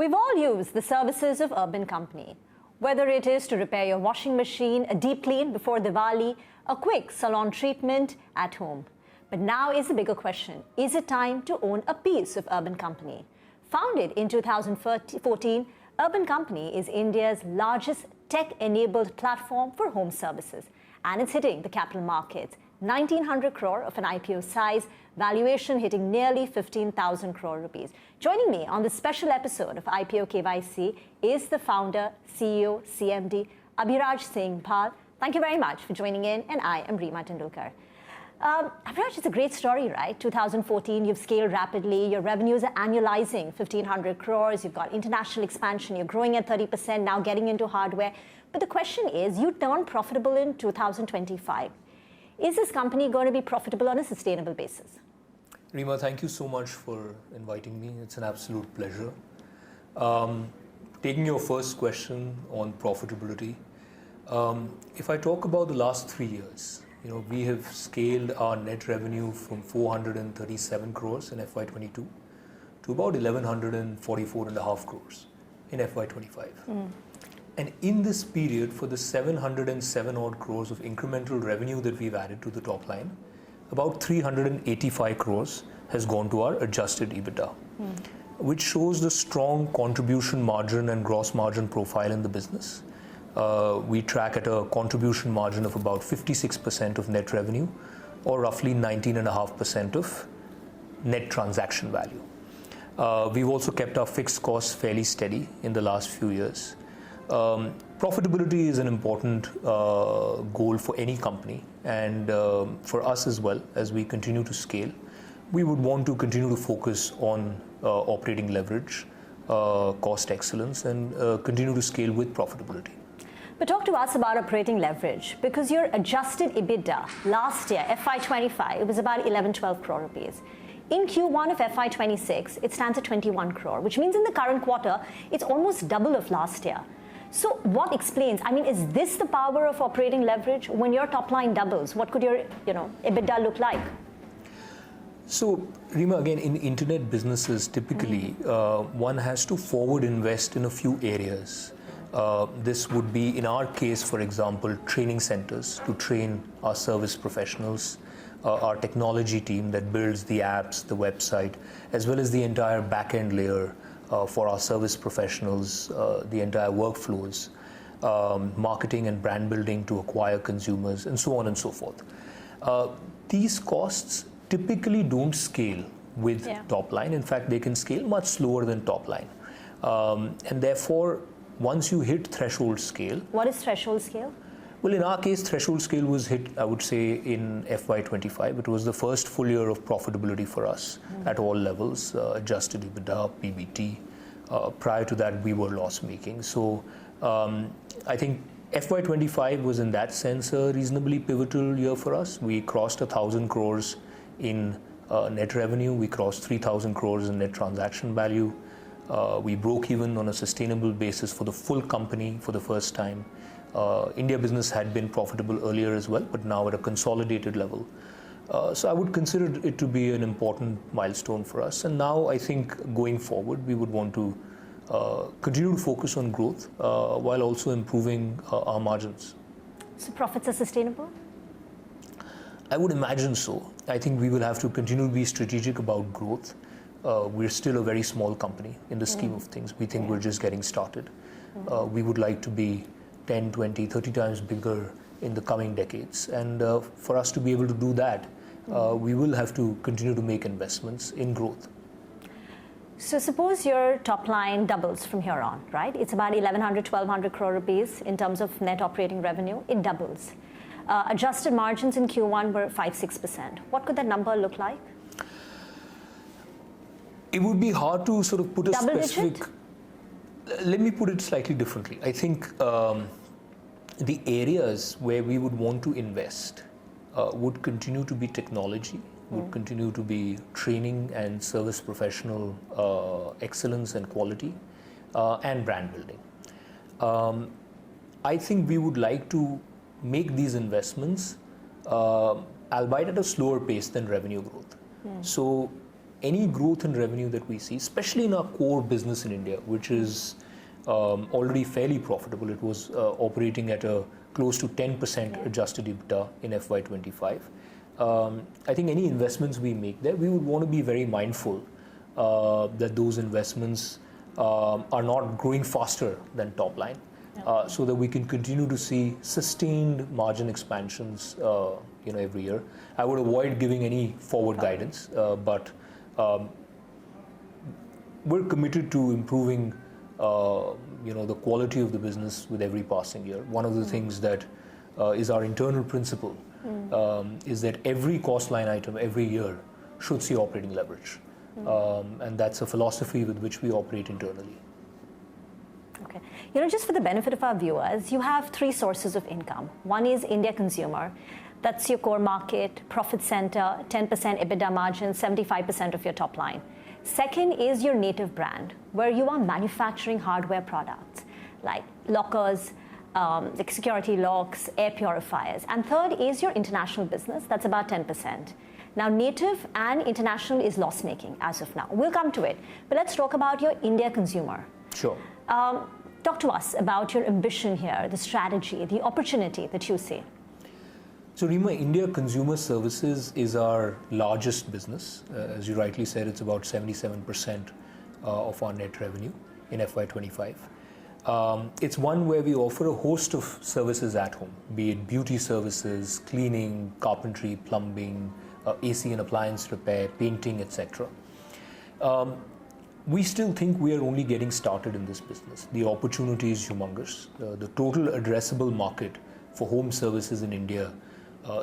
We've all used the services of Urban Company, whether it is to repair your washing machine, a deep clean before Diwali, a quick salon treatment at home. But now is the bigger question, is it time to own a piece of Urban Company? Founded in 2014, Urban Company is India's largest tech-enabled platform for home services, and it's hitting the capital markets. 1,900 crore of an IPO size, valuation hitting nearly 15,000 crore rupees. Joining me on this special episode of IPO KYC is the founder, CEO, CMD, Abhiraj Singhbhal. Thank you very much for joining in, and I am Reema Tendulkar. Abhiraj, it's a great story, right? 2014, you've scaled rapidly, your revenues are annualizing 1,500 crores, you've got international expansion, you're growing at 30%, now getting into hardware. But the question is, you turned profitable in 2025. Is this company going to be profitable on a sustainable basis? Reema, thank you so much for inviting me. It's an absolute pleasure. Taking your first question on profitability, if I talk about the last 3 years, we have scaled our net revenue from 437 crores in FY22 to about 1,144.5 crores in FY25. And in this period, for the 707 odd crores of incremental revenue that we've added to the top line, about 385 crores has gone to our adjusted EBITDA, which shows the strong contribution margin and gross margin profile in the business. We track at a contribution margin of about 56% of net revenue, or roughly 19.5% of net transaction value. We've also kept our fixed costs fairly steady in the last few years. Profitability is an important goal for any company, and for us as well. As we continue to scale, we would want to continue to focus on operating leverage, cost excellence, and continue to scale with profitability. But talk to us about operating leverage, because your adjusted EBITDA last year, FY25, it was about 11-12 crore rupees. In Q1 of FY26, it stands at 21 crore, which means in the current quarter, it's almost double of last year. So what explains, is this the power of operating leverage? When your top line doubles, what could your EBITDA look like? So, Reema, again, in internet businesses, typically, one has to forward invest in a few areas. This would be, in our case, for example, training centers to train our service professionals, our technology team that builds the apps, the website, as well as the entire back-end layer for our service professionals, the entire workflows, marketing and brand building to acquire consumers, and so on and so forth. These costs typically don't scale with top line. In fact, they can scale much slower than top line. And therefore, once you hit threshold scale... What is threshold scale? Well, in our case, threshold scale was hit, I would say, in FY25. It was the first full year of profitability for us at all levels, adjusted EBITDA, PBT. Prior to that, we were loss-making. So I think FY25 was, in that sense, a reasonably pivotal year for us. We crossed 1,000 crores in net revenue. We crossed 3,000 crores in net transaction value. We broke even on a sustainable basis for the full company for the first time. India business had been profitable earlier as well, but now at a consolidated level. So I would consider it to be an important milestone for us. And now I think going forward, we would want to continue to focus on growth while also improving our margins. So profits are sustainable? I would imagine so. I think we will have to continue to be strategic about growth. We're still a very small company in the scheme of things. We think we're just getting started. We would like to be 10, 20, 30 times bigger in the coming decades. And for us to be able to do that, we will have to continue to make investments in growth. So suppose your top line doubles from here on, right? It's about 1,100, 1,200 crore rupees in terms of net operating revenue. It doubles. Adjusted margins in Q1 were 5-6%. What could that number look like? It would be hard to sort of put a double specific... digit? Let me put it slightly differently. I think the areas where we would want to invest would continue to be technology, would continue to be training and service professional excellence and quality, and brand building. I think we would like to make these investments, albeit at a slower pace than revenue growth. So any growth in revenue that we see, especially in our core business in India, which is already fairly profitable. It was operating at a close to 10% adjusted EBITDA in FY25. I think any investments we make there, we would want to be very mindful that those investments are not growing faster than top line, so that we can continue to see sustained margin expansions every year. I would avoid giving any forward guidance, but we're committed to improving the quality of the business with every passing year. One of the things that is our internal principle is that every cost line item every year should see operating leverage. And that's a philosophy with which we operate internally. Okay. Just for the benefit of our viewers, you have three sources of income. One is India consumer. That's your core market, profit center, 10% EBITDA margin, 75% of your top line. Second is your native brand, where you are manufacturing hardware products like lockers, like security locks, air purifiers. And third is your international business. That's about 10%. Now, native and international is loss-making as of now. We'll come to it. But let's talk about your India consumer. Sure. Talk to us about your ambition here, the strategy, the opportunity that you see. So, Reema, India Consumer Services is our largest business. As you rightly said, it's about 77% of our net revenue in FY25. It's one where we offer a host of services at home, be it beauty services, cleaning, carpentry, plumbing, AC and appliance repair, painting, etc. We still think we are only getting started in this business. The opportunity is humongous. The total addressable market for home services in India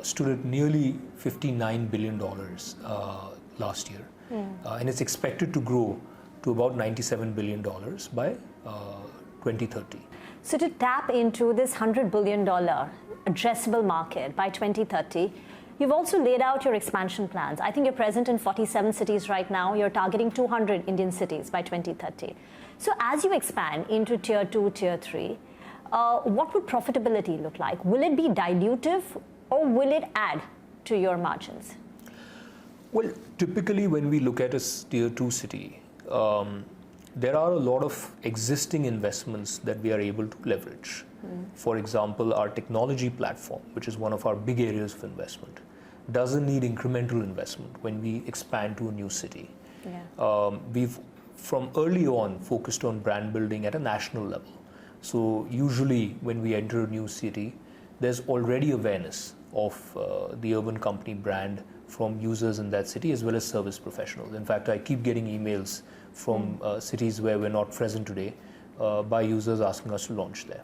stood at nearly $59 billion last year. And it's expected to grow to about $97 billion by 2030. So to tap into this $100 billion addressable market by 2030, you've also laid out your expansion plans. I think you're present in 47 cities right now. You're targeting 200 Indian cities by 2030. So as you expand into tier 2, tier 3, what would profitability look like? Will it be dilutive or will it add to your margins? Well, typically when we look at a tier 2 city, there are a lot of existing investments that we are able to leverage. For example, our technology platform, which is one of our big areas of investment, doesn't need incremental investment when we expand to a new city. We've, from early on, focused on brand building at a national level. So usually when we enter a new city, there's already awareness of the Urban Company brand from users in that city as well as service professionals. In fact, I keep getting emails from cities where we're not present today by users asking us to launch there.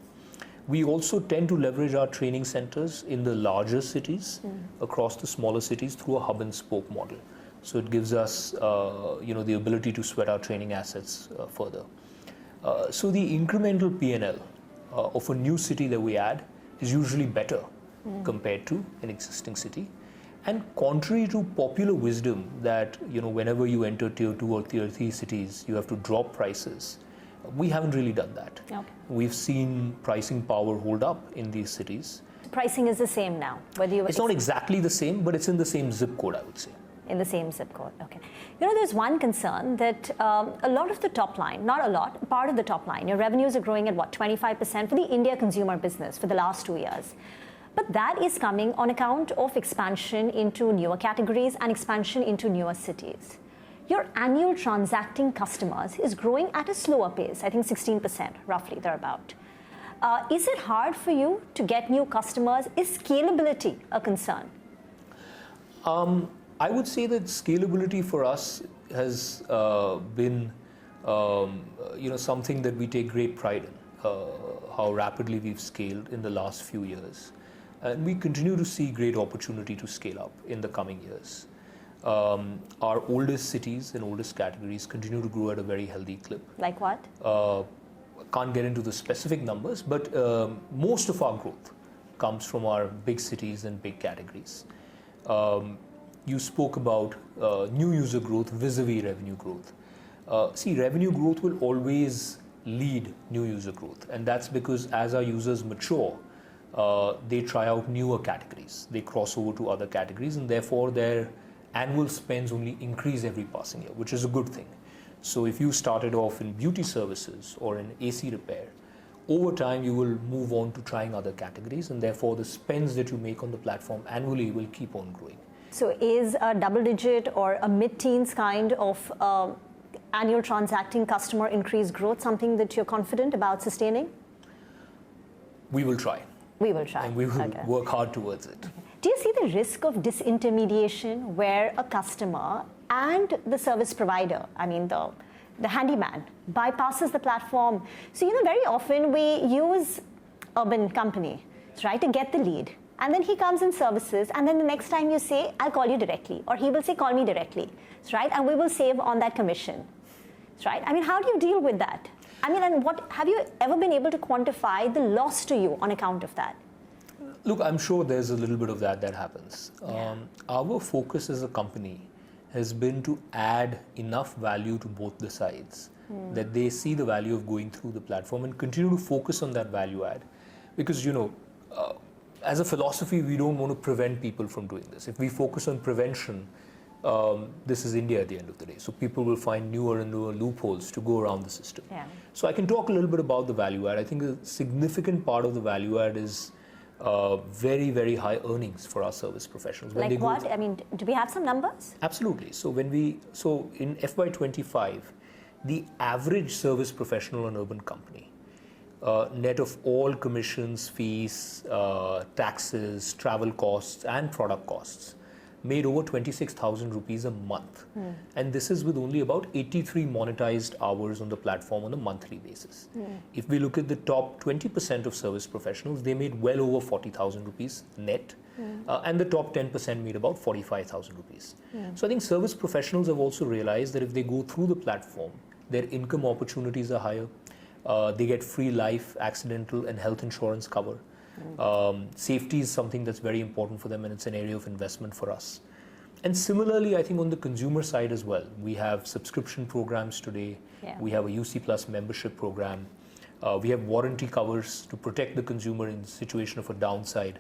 We also tend to leverage our training centers in the larger cities across the smaller cities through a hub and spoke model. So it gives us the ability to sweat our training assets further. So the incremental P&L of a new city that we add is usually better compared to an existing city. And contrary to popular wisdom that whenever you enter tier 2 or tier 3 cities, you have to drop prices, we haven't really done that. Okay. We've seen pricing power hold up in these cities. Pricing is the same now, whether you... It's not exactly the same, but it's in the same zip code, I would say. In the same zip code, okay. There's one concern that a lot of the top line, not a lot, part of the top line, your revenues are growing at 25% for the India consumer business for the last 2 years. But that is coming on account of expansion into newer categories and expansion into newer cities. Your annual transacting customers is growing at a slower pace, I think 16%, roughly, thereabout. Is it hard for you to get new customers? Is scalability a concern? I would say that scalability for us has been something that we take great pride in, how rapidly we've scaled in the last few years. And we continue to see great opportunity to scale up in the coming years. Our oldest cities and oldest categories continue to grow at a very healthy clip. Like what? Can't get into the specific numbers, but most of our growth comes from our big cities and big categories. You spoke about new user growth vis-a-vis revenue growth. Revenue growth will always lead new user growth, and that's because as our users mature, they try out newer categories. They cross over to other categories, and therefore their annual spends only increase every passing year, which is a good thing. So if you started off in beauty services or in AC repair, over time you will move on to trying other categories, and therefore the spends that you make on the platform annually will keep on growing. So is a double-digit or a mid-teens kind of annual transacting customer increase growth something that you're confident about sustaining? We will try. We will try. And we will work hard towards it. Do you see the risk of disintermediation where a customer and the service provider, I mean the handyman, bypasses the platform? So, very often we use urban company, right, to get the lead. And then he comes in services, and then the next time you say, I'll call you directly, or he will say, call me directly, right? And we will save on that commission, right? I mean, how do you deal with that? I mean, and what have you ever been able to quantify the loss to you on account of that? Look, I'm sure there's a little bit of that happens. Yeah. Our focus as a company has been to add enough value to both the sides that they see the value of going through the platform and continue to focus on that value add. Because, as a philosophy, we don't want to prevent people from doing this. If we focus on prevention, this is India at the end of the day. So people will find newer and newer loopholes to go around the system. Yeah. So I can talk a little bit about the value add. I think a significant part of the value add is very, very high earnings for our service professionals. Like what? I mean, do we have some numbers? Absolutely. So in FY25, the average service professional and urban company, net of all commissions, fees, taxes, travel costs, and product costs, made over 26,000 rupees a month. And this is with only about 83 monetized hours on the platform on a monthly basis. If we look at the top 20% of service professionals, they made well over 40,000 rupees net. And the top 10% made about 45,000 rupees. So I think service professionals have also realized that if they go through the platform, their income opportunities are higher. They get free life, accidental, and health insurance cover. Safety is something that's very important for them, and it's an area of investment for us. And similarly, I think on the consumer side as well, we have subscription programs today. Yeah. We have a UC Plus membership program. We have warranty covers to protect the consumer in the situation of a downside.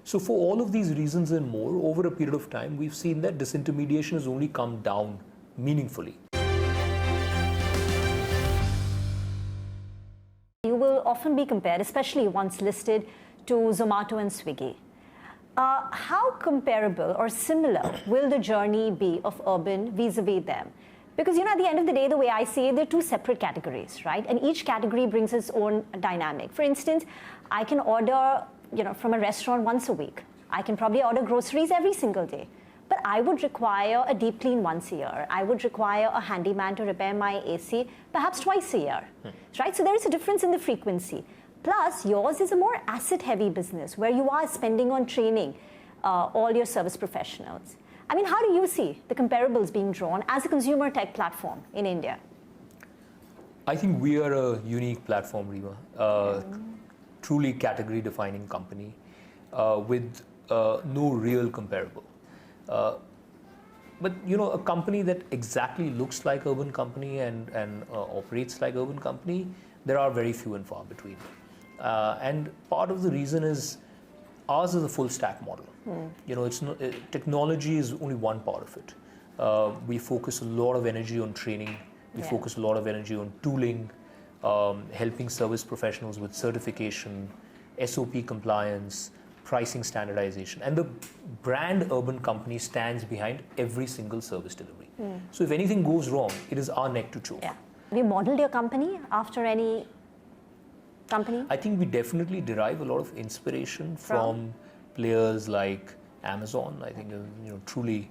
So for all of these reasons and more, over a period of time, we've seen that disintermediation has only come down meaningfully. You will often be compared, especially once listed, to Zomato and Swiggy. How comparable or similar will the journey be of urban vis-a-vis them? Because, at the end of the day, the way I see it, they're two separate categories, right? And each category brings its own dynamic. For instance, I can order, from a restaurant once a week. I can probably order groceries every single day. But I would require a deep clean once a year. I would require a handyman to repair my AC perhaps twice a year, right? So there is a difference in the frequency. Plus, yours is a more asset-heavy business where you are spending on training all your service professionals. I mean, how do you see the comparables being drawn as a consumer tech platform in India? I think we are a unique platform, Reema. Truly category-defining company with no real comparable. But a company that exactly looks like urban company and operates like urban company, there are very few and far between. And part of the reason is ours is a full stack model. It's not, technology is only one part of it. We focus a lot of energy on training. We focus a lot of energy on tooling, helping service professionals with certification, SOP compliance, pricing standardization, and the brand urban company stands behind every single service delivery. So if anything goes wrong, it is our neck to choke. Yeah. Have you modeled your company after any company? I think we definitely derive a lot of inspiration from players like Amazon. I think truly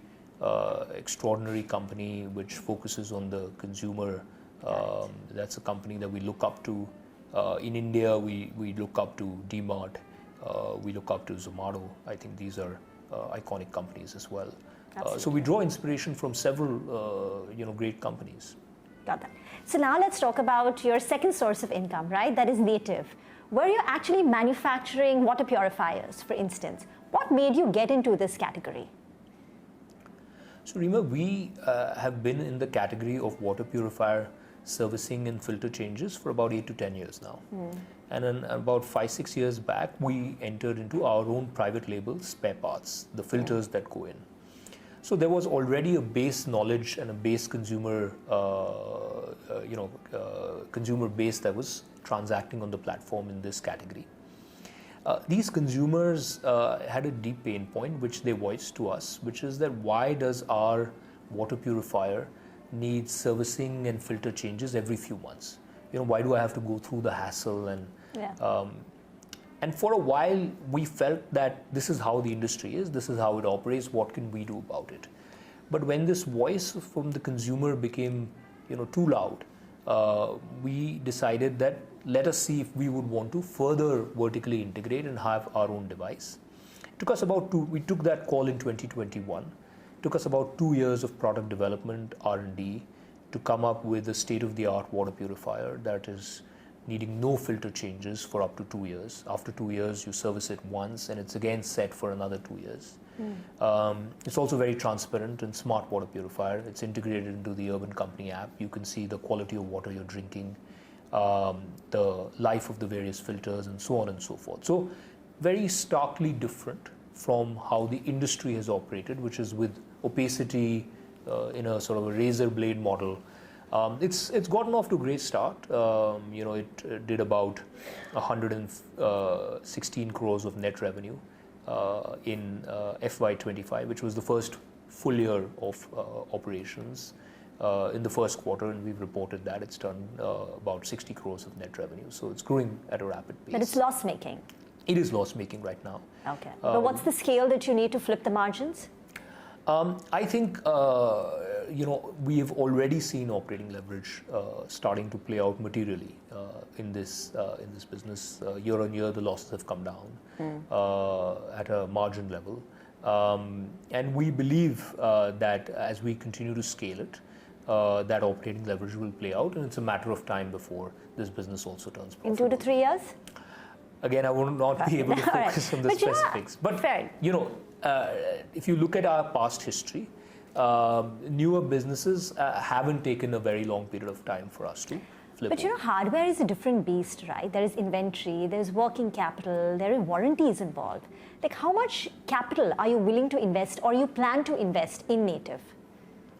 extraordinary company which focuses on the consumer. That's a company that we look up to. In India, we look up to DMart. We look up to Zomato. I think these are iconic companies as well. So we draw inspiration from several, great companies. Got that. So now let's talk about your second source of income, right? That is native. Where you're actually manufacturing water purifiers, for instance. What made you get into this category? So Reema, we have been in the category of water purifier servicing and filter changes for about 8 to 10 years now. And then about 5-6 years back, we entered into our own private label spare parts, the filters that go in. So there was already a base knowledge and a base consumer, consumer base that was transacting on the platform in this category. These consumers had a deep pain point which they voiced to us, which is that why does our water purifier need servicing and filter changes every few months? Why do I have to go through the hassle? And for a while we felt that this is how the industry is, this is how it operates, what can we do about it? But when this voice from the consumer became too loud, we decided that let us see if we would want to further vertically integrate and have our own device. It took us we took that call in 2021. It took us about 2 years of product development, R&D, to come up with a state-of-the-art water purifier that is needing no filter changes for up to 2 years. After 2 years, you service it once and it's again set for another 2 years. It's also very transparent and smart water purifier. It's integrated into the Urban Company app. You can see the quality of water you're drinking, the life of the various filters, and so on and so forth. So very starkly different from how the industry has operated, which is with opacity in a sort of a razor blade model. It's gotten off to a great start. It did about 116 crores of net revenue in FY25, which was the first full year of operations. In the first quarter, and we've reported that it's done about 60 crores of net revenue. So it's growing at a rapid pace. But it's loss-making? It is loss-making right now. Okay. But what's the scale that you need to flip the margins? I think, we have already seen operating leverage starting to play out materially in this business. Year on year, the losses have come down at a margin level. And we believe that as we continue to scale it, that operating leverage will play out, and it's a matter of time before this business also turns profitable. In 2 to 3 years? Again, I will not be able to focus on the specifics. But fair. If you look at our past history, newer businesses haven't taken a very long period of time for us to flip. But hardware is a different beast, right? There is inventory, there is working capital, there are warranties involved. Like, how much capital are you willing to invest, or you plan to invest in native?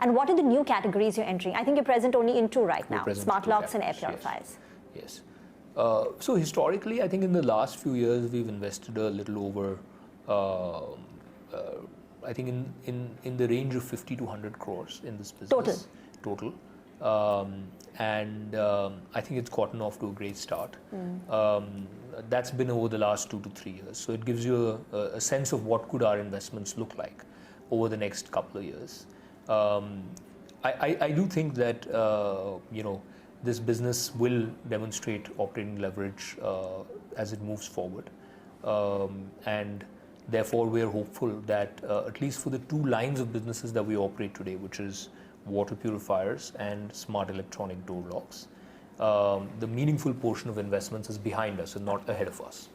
And what are the new categories you're entering? I think you're present only in 2 right now, smart locks and air purifiers. Yes. So historically, I think in the last few years, we've invested a little over, I think in the range of 50 to 100 crores in this business. Total. And I think it's gotten off to a great start. That's been over the last 2 to 3 years. So it gives you a sense of what could our investments look like over the next couple of years. I do think that this business will demonstrate operating leverage as it moves forward, and therefore we are hopeful that at least for the 2 lines of businesses that we operate today, which is water purifiers and smart electronic door locks, the meaningful portion of investments is behind us and not ahead of us.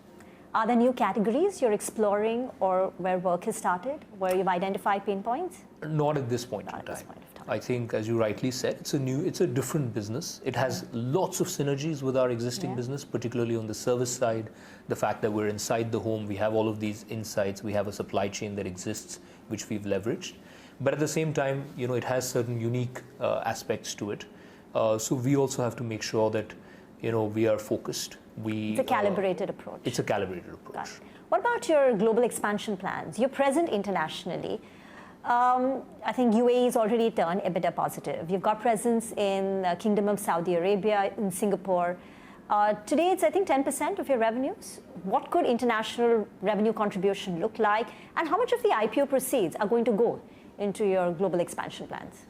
Are there new categories you're exploring, or where work has started, where you've identified pain points? Not at this point in time. I think, as you rightly said, it's a different business. It has lots of synergies with our existing business, particularly on the service side. The fact that we're inside the home, we have all of these insights, we have a supply chain that exists, which we've leveraged. But at the same time, it has certain unique aspects to it. So we also have to make sure that, we are focused. It's a calibrated approach. It's a calibrated approach. What about your global expansion plans? You're present internationally. I think UAE is already turned EBITDA positive. You've got presence in the Kingdom of Saudi Arabia, in Singapore. Today, it's, I think, 10% of your revenues. What could international revenue contribution look like? And how much of the IPO proceeds are going to go into your global expansion plans?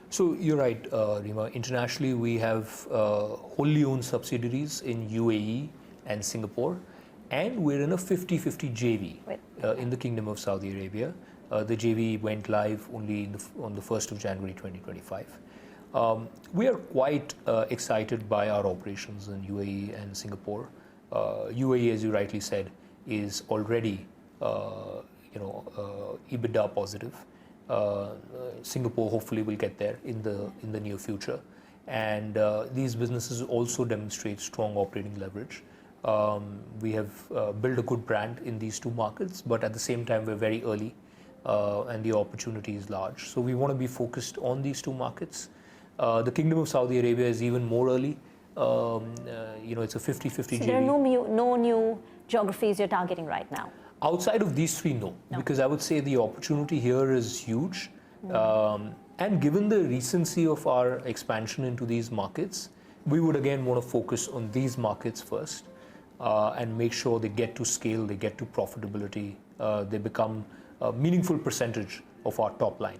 So you're right, Reema. Internationally, we have wholly owned subsidiaries in UAE and Singapore, and we're in a 50-50 JV in the Kingdom of Saudi Arabia. The JV went live only on the 1st of January 2025. We are quite excited by our operations in UAE and Singapore. UAE, as you rightly said, is already EBITDA positive. Singapore hopefully will get there in the near future, and these businesses also demonstrate strong operating leverage. We have built a good brand in these 2 markets, but at the same time we're very early. and the opportunity is large. So we want to be focused on these two markets. The Kingdom of Saudi Arabia is even more early. It's a 50-50 So there are no new geographies you're targeting right now? Outside of these three, no. Because I would say the opportunity here is huge. And given the recency of our expansion into these markets, we would again want to focus on these markets first and make sure they get to scale, they get to profitability, they become a meaningful percentage of our top line.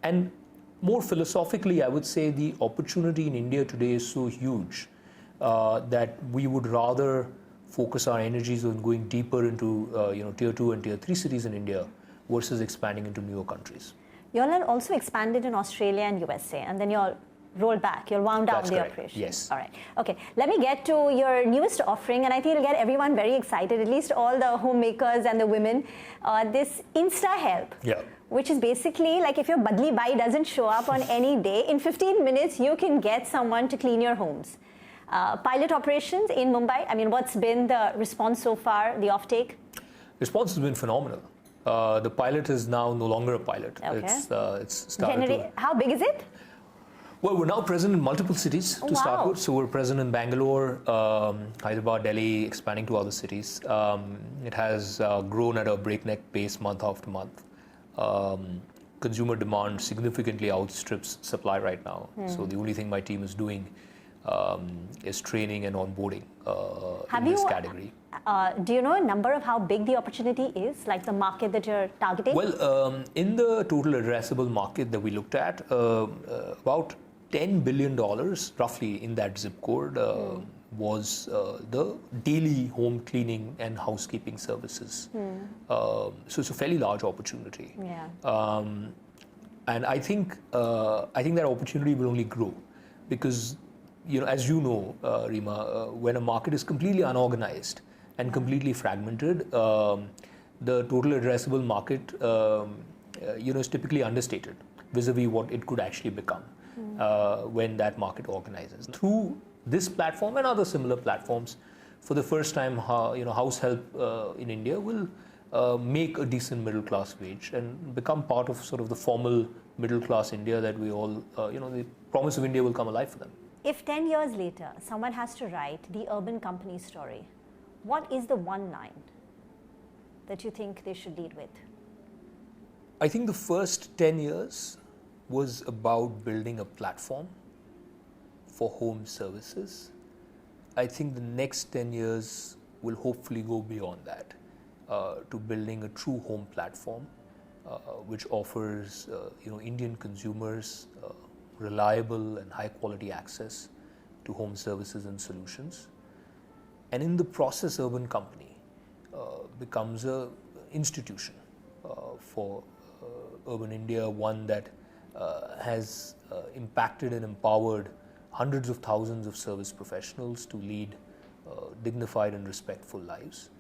And more philosophically, I would say the opportunity in India today is so huge that we would rather focus our energies on going deeper into tier 2 and tier 3 cities in India versus expanding into newer countries. You all are also expanded in Australia and USA, and then you all rolled back, you all wound down the operation. Yes. All right. Okay, let me get to your newest offering, and I think it'll get everyone very excited, at least all the homemakers and the women. This InstaHelp. Yeah. Which is basically like if your Badli Bai doesn't show up on any day, in 15 minutes you can get someone to clean your homes. Pilot operations in Mumbai, I mean, what's been the response so far, the offtake? Response has been phenomenal. The pilot is now no longer a pilot. Okay. It's started How big is it? Well, we're now present in multiple cities to start with. So we're present in Bangalore, Hyderabad, Delhi, expanding to other cities. It has grown at a breakneck pace month after month. Consumer demand significantly outstrips supply right now. So the only thing my team is doing is training and onboarding in this category. Do you know a number of how big the opportunity is, like the market that you're targeting? Well, in the total addressable market that we looked at, about $10 billion, roughly in that zip code, was the daily home cleaning and housekeeping services. So it's a fairly large opportunity. Yeah. And I think that opportunity will only grow because, as you know, Reema, when a market is completely unorganized and completely fragmented, the total addressable market, is typically understated vis-a-vis what it could actually become when that market organizes. Through this platform and other similar platforms, for the first time, house help in India will make a decent middle class wage and become part of sort of the formal middle class India that we all, the promise of India will come alive for them. If 10 years later, someone has to write the urban company story, what is the one line that you think they should lead with? I think the first 10 years was about building a platform for home services. I think the next 10 years will hopefully go beyond that to building a true home platform which offers Indian consumers reliable and high quality access to home services and solutions. And in the process, Urban Company becomes an institution for urban India, one that has impacted and empowered hundreds of thousands of service professionals to lead dignified and respectful lives.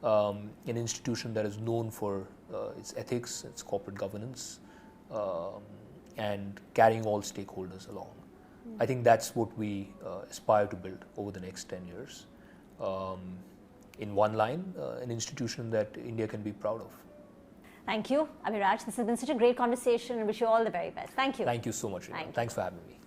An institution that is known for its ethics, its corporate governance, and carrying all stakeholders along. I think that's what we aspire to build over the next 10 years. In one line, an institution that India can be proud of. Thank you, Abhiraj. This has been such a great conversation and wish you all the very best. Thank you. Thank you so much, Reema. Thanks for having me.